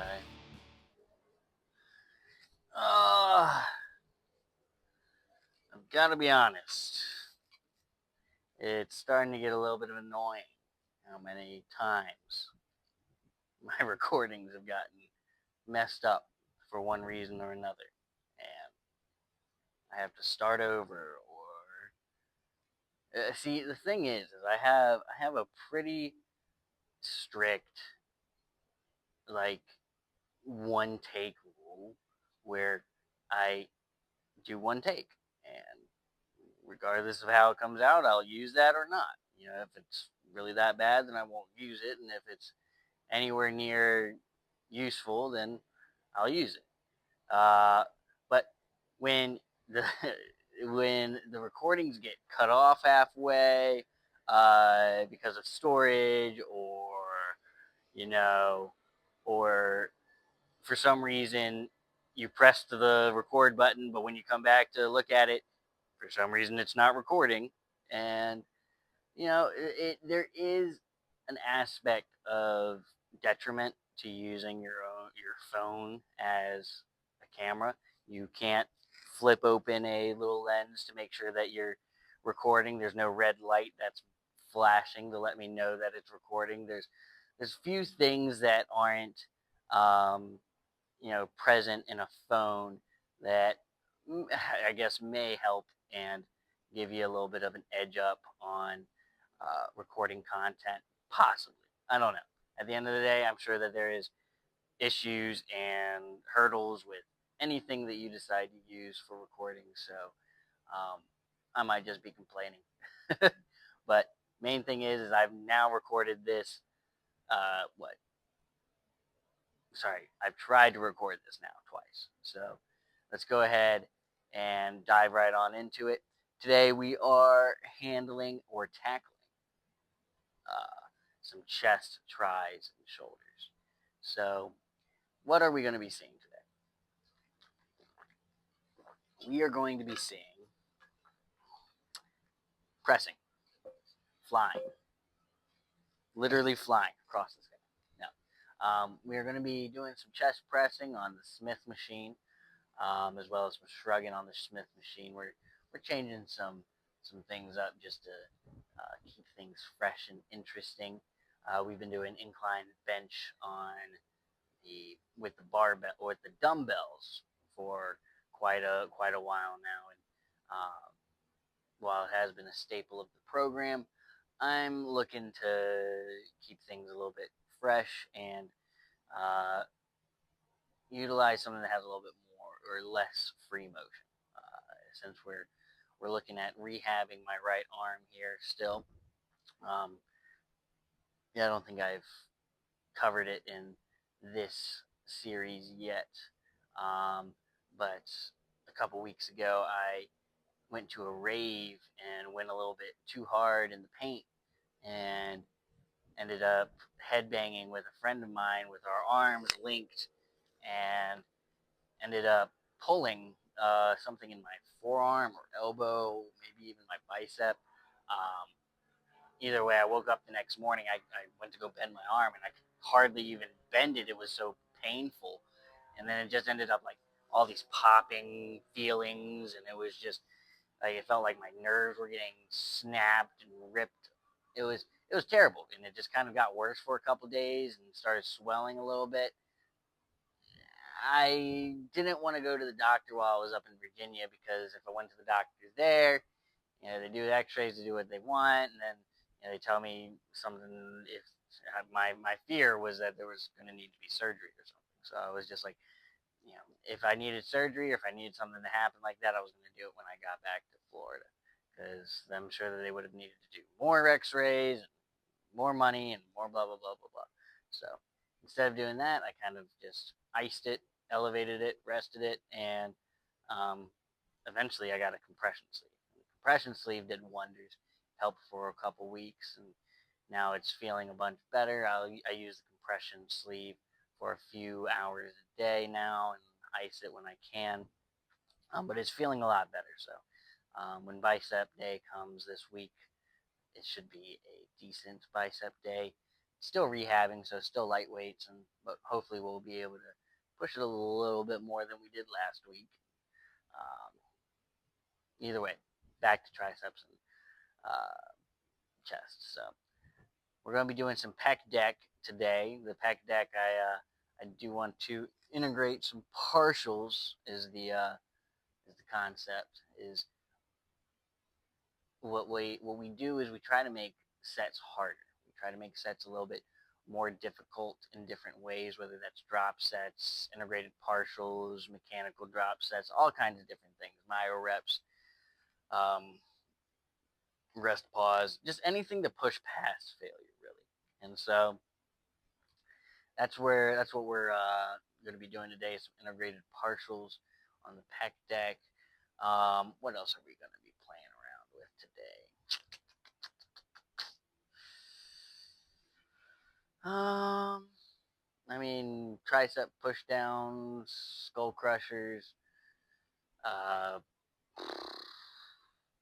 Okay. Uh, I've got to be honest. It's starting to get a little bit of annoying how many times my recordings have gotten messed up for one reason or another. And I have to start over or see, the thing is I have a pretty strict, like, one take rule where I do one take, and regardless of how it comes out, I'll use that or not. If it's really that bad, then I won't use it, and if it's anywhere near useful, then I'll use it. But when the when the recordings get cut off halfway because of storage, you know, or for some reason you pressed the record button, but when you come back to look at it, for some reason it's not recording, and there is an aspect of detriment to using your phone as a camera. You can't flip open a little lens to make sure that you're recording. There's no red light that's flashing to let me know that it's recording. There's few things that aren't um, present in a phone that I guess may help and give you a little bit of an edge up on recording content. Possibly, I don't know. At the end of the day, I'm sure that there is issues and hurdles with anything that you decide to use for recording. So um, I might just be complaining. But main thing is I've now recorded this. What Sorry, I've tried to record this now twice. So let's go ahead and dive right on into it. Today we are handling or tackling some chest, tries, and shoulders. So what are we going to be seeing today? We are going to be seeing pressing, flying, literally flying across the sky. Now, we are going to be doing some chest pressing on the Smith machine, as well as some shrugging on the Smith machine. We're changing some things up just to keep things fresh and interesting. We've been doing incline bench on the with the barbell or with the dumbbells for quite a while now, and while it has been a staple of the program, I'm looking to keep things a little bit fresh and uh, utilize something that has a little bit more or less free motion. Since we're looking at rehabbing my right arm here still. Um, yeah, I don't think I've covered it in this series yet, but a couple weeks ago I went to a rave and went a little bit too hard in the paint and ended up headbanging with a friend of mine with our arms linked, and ended up pulling something in my forearm or elbow, maybe even my bicep. Um, Either way, I woke up the next morning. I went to go bend my arm, and I could hardly even bend it. It was so painful. And then it just ended up like all these popping feelings, and it was just like it felt like my nerves were getting snapped and ripped. It was terrible, and it just kind of got worse for a couple of days and started swelling a little bit. I didn't want to go to the doctor while I was up in Virginia, because if I went to the doctor there, they do X-rays, they do what they want, and then they tell me something. If my fear was that there was going to need to be surgery or something, so I was just like, if I needed surgery or if I needed something to happen like that, I was going to do it when I got back to Florida, because I'm sure that they would have needed to do more X-rays and more money and more blah blah blah blah blah. So instead of doing that, I kind of just iced it, elevated it, rested it, and um, eventually I got a compression sleeve. The compression sleeve did wonders, helped for a couple weeks, and now it's feeling a bunch better. I use the compression sleeve for a few hours a day now and ice it when I can, but it's feeling a lot better. So when bicep day comes this week, it should be a decent bicep day. still rehabbing, so still light weights, but hopefully we'll be able to push it a little bit more than we did last week. Um, Either way, back to triceps and chest. So we're going to be doing some pec deck today. The pec deck, I do want to integrate some partials. Is the concept is what we do is we try to make sets harder. We try to make sets a little bit more difficult in different ways, whether that's drop sets, integrated partials, mechanical drop sets, all kinds of different things, myo reps, um, rest pause, just anything to push past failure, really. And so that's what we're going to be doing today. Some integrated partials on the pec deck. What else are we going to be playing around with today? I mean, tricep push downs, skull crushers, uh,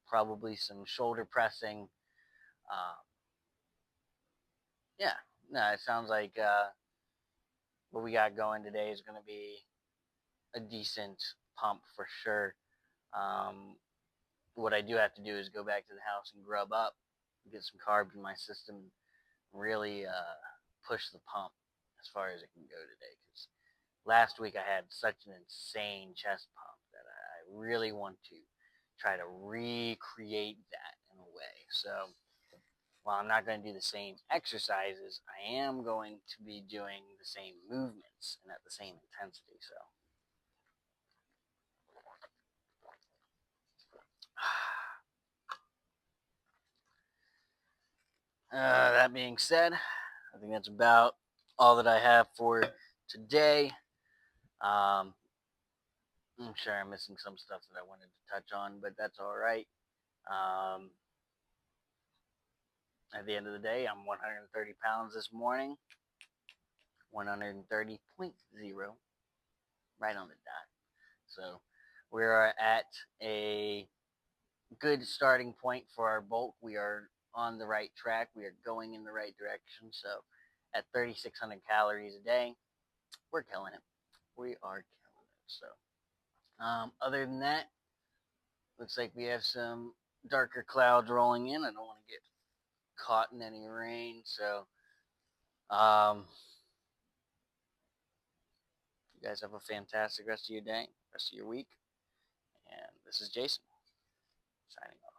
probably some shoulder pressing. Uh, yeah, no, it sounds like what we got going today is going to be a decent pump for sure. Um, what I do have to do is go back to the house and grub up, get some carbs in my system, and really push the pump as far as it can go today. Because last week I had such an insane chest pump that I really want to try to recreate that in a way. So while I'm not going to do the same exercises, I am going to be doing the same movements and at the same intensity. So that being said, I think that's about all that I have for today. I'm sure I'm missing some stuff that I wanted to touch on, but that's all right. Um, at the end of the day, I'm 130 pounds this morning, 130.0, right on the dot. So we are at a good starting point for our bulk. We are on the right track. We are going in the right direction. So at 3,600 calories a day, we're killing it. We are killing it. So other than that, looks like we have some darker clouds rolling in. I don't want to get caught in any rain. So you guys have a fantastic rest of your day, rest of your week. And this is Jason signing off.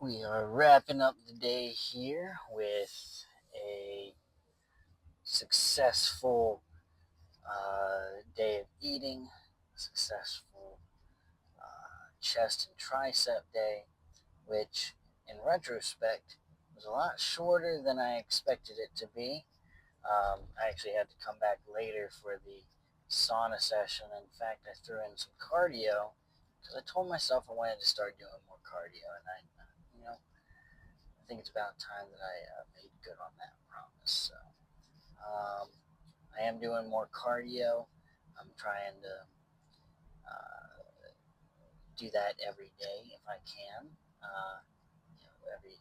We are wrapping up the day here with a successful day of eating, successful chest and tricep day, which in retrospect was a lot shorter than I expected it to be. I actually had to come back later for the sauna session. In fact, I threw in some cardio because I told myself I wanted to start doing more cardio, and I think it's about time that I made good on that promise. So um, I am doing more cardio. I'm trying to do that every day if I can. Every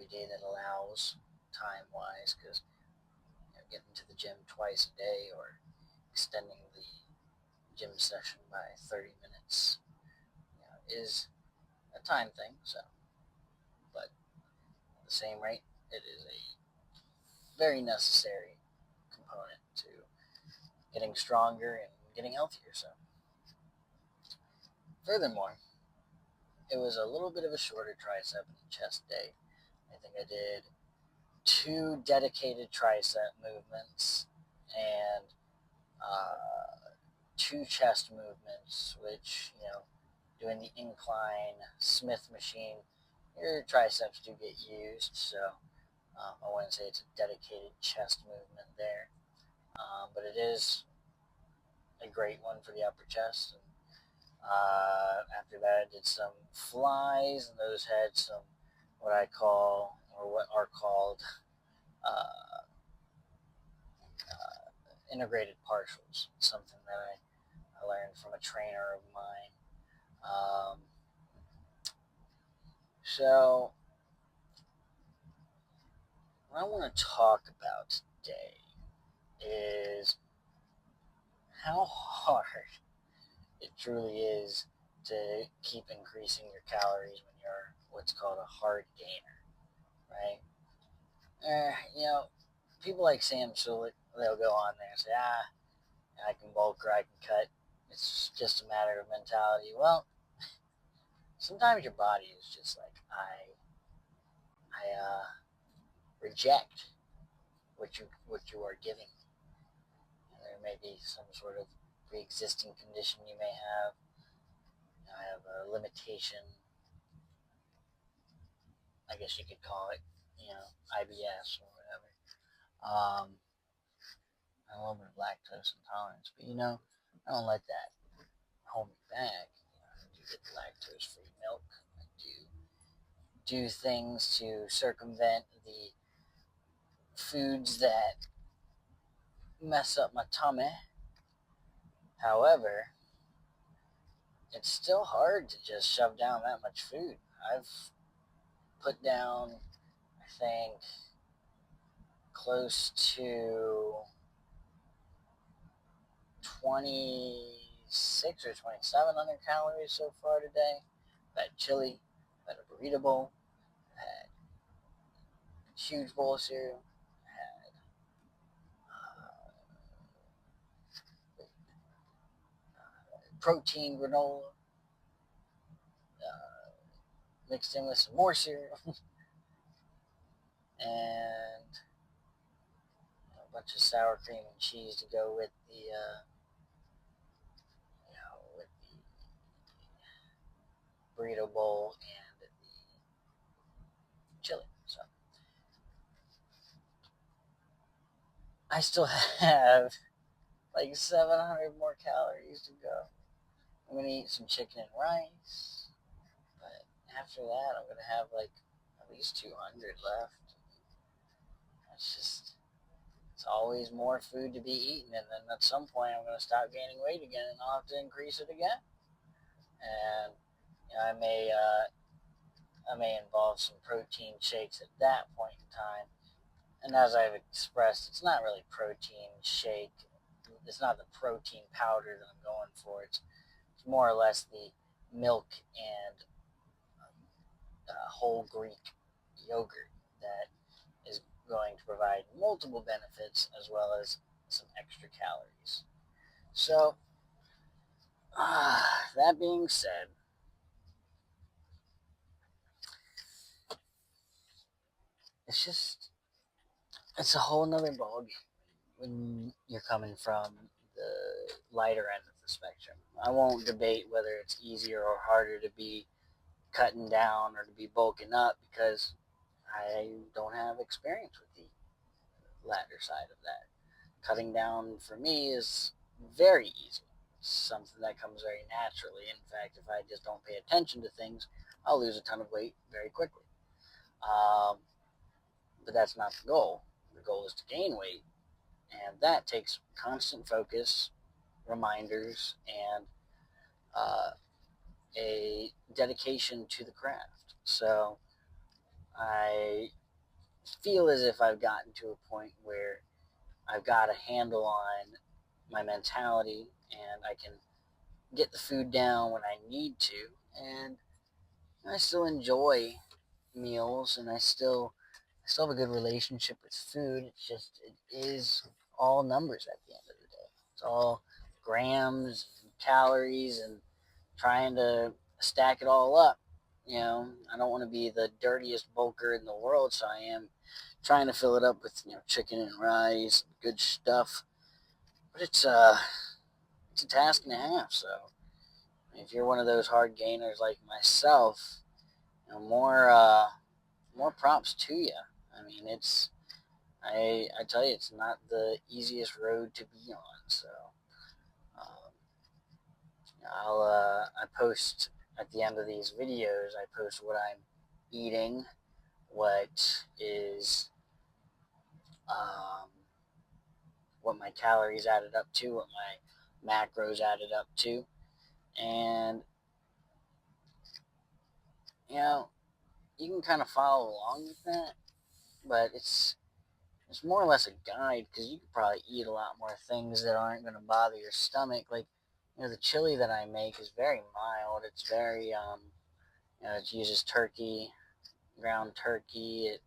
day that allows time wise, because getting to the gym twice a day or extending the gym session by 30 minutes is a time thing. So, but at the same rate, it is a very necessary component to getting stronger and getting healthier. So, furthermore, it was a little bit of a shorter tricep and chest day. I think I did 2 dedicated tricep movements and 2 chest movements, which, doing the incline Smith machine, your triceps do get used. So I wouldn't say it's a dedicated chest movement there. But it is a great one for the upper chest. And after that, I did some flies, and those had some what I call, or what are called, uh, integrated partials. Something that I learned from a trainer of mine. So, what I want to talk about today is how hard it truly is to keep increasing your calories when you're what's called a hard gainer, right? People like Sam Sulik, they'll go on there and say, I can bulk or I can cut. It's just a matter of mentality. Well, sometimes your body is just like, I reject what you are giving. And there may be some sort of pre-existing condition you may have. I have a limitation, I guess you could call it, IBS or whatever. A little bit of lactose intolerance, but I don't let that hold me back. I do get the lactose-free milk. I do things to circumvent the foods that mess up my tummy. However, it's still hard to just shove down that much food. I've put down, I think, close to 26 or 2,700 calories so far today. I've had chili, I've had a burrito bowl, I've had a huge bowl of cereal, I had protein granola, mixed in with some more cereal, and a bunch of sour cream and cheese to go with the burrito bowl and the chili. So I still have like 700 more calories to go. I'm gonna eat some chicken and rice, but after that, I'm gonna have like at least 200 left. It's always more food to be eaten, and then at some point, I'm gonna stop gaining weight again, and I'll have to increase it again. And I may involve some protein shakes at that point in time. And as I've expressed, it's not really protein shake. It's not the protein powder that I'm going for. It's more or less the milk and whole Greek yogurt that is going to provide multiple benefits as well as some extra calories. So, that being said, it's a whole nother ballgame when you're coming from the lighter end of the spectrum. I won't debate whether it's easier or harder to be cutting down or to be bulking up because I don't have experience with the latter side of that. Cutting down for me is very easy. It's something that comes very naturally. In fact, if I just don't pay attention to things, I'll lose a ton of weight very quickly. Um, but that's not the goal. The goal is to gain weight, and that takes constant focus, reminders, and uh, a dedication to the craft. So I feel as if I've gotten to a point where I've got a handle on my mentality and I can get the food down when I need to. And I still enjoy meals and I still have a good relationship with food. It's just, it is all numbers at the end of the day. It's all grams and calories and trying to stack it all up. I don't want to be the dirtiest bulker in the world, so I am trying to fill it up with chicken and rice, good stuff. But it's a task and a half. So if you're one of those hard gainers like myself, more props to you. I mean, I tell you, it's not the easiest road to be on. So um, I post at the end of these videos. I post what I'm eating, what is um, what my calories added up to, what my macros added up to, and you know you can kind of follow along with that, but it's more or less a guide because you could probably eat a lot more things that aren't going to bother your stomach. Like, the chili that I make is very mild. It's very, it uses turkey, ground turkey. It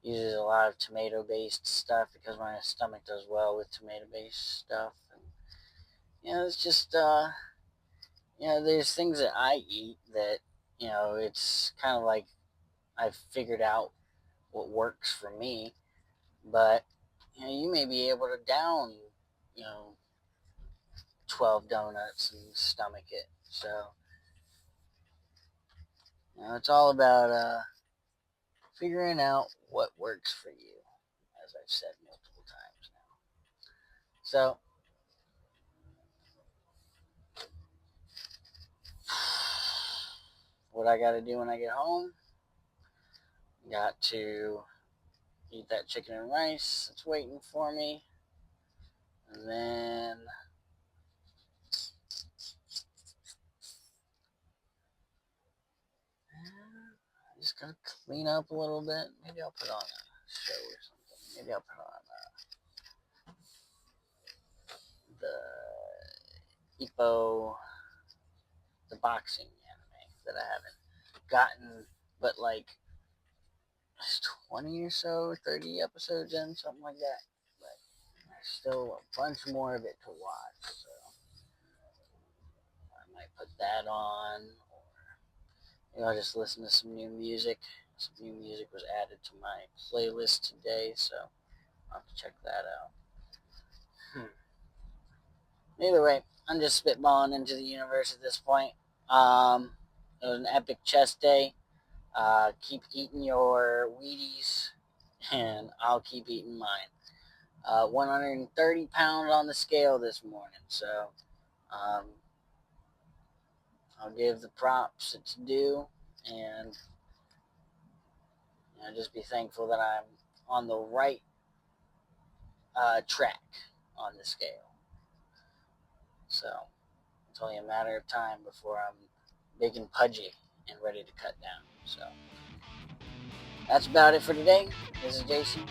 uses a lot of tomato-based stuff because my stomach does well with tomato-based stuff. And, it's just, there's things that I eat that, it's kind of like I've figured out what works for me. But you may be able to down, you know, 12 donuts and stomach it. So, it's all about figuring out what works for you, as I've said multiple times now. So, what I got to do when I get home, got to eat that chicken and rice that's waiting for me. And then I just gotta clean up a little bit. Maybe I'll put on a show or something. Maybe I'll put on the Ippo, the boxing anime that I haven't gotten, but like 20 or so, 30 episodes in, something like that. But there's still a bunch more of it to watch, so I might put that on, or I'll just listen to some new music. Some new music was added to my playlist today, so I'll have to check that out. Either way, I'm just spitballing into the universe at this point. It was an epic chest day. Keep eating your Wheaties, and I'll keep eating mine. 130 pounds on the scale this morning, so um, I'll give the props it's due, and just be thankful that I'm on the right track on the scale. So it's only a matter of time before I'm big and pudgy and ready to cut down. So that's about it for today. This is Jason.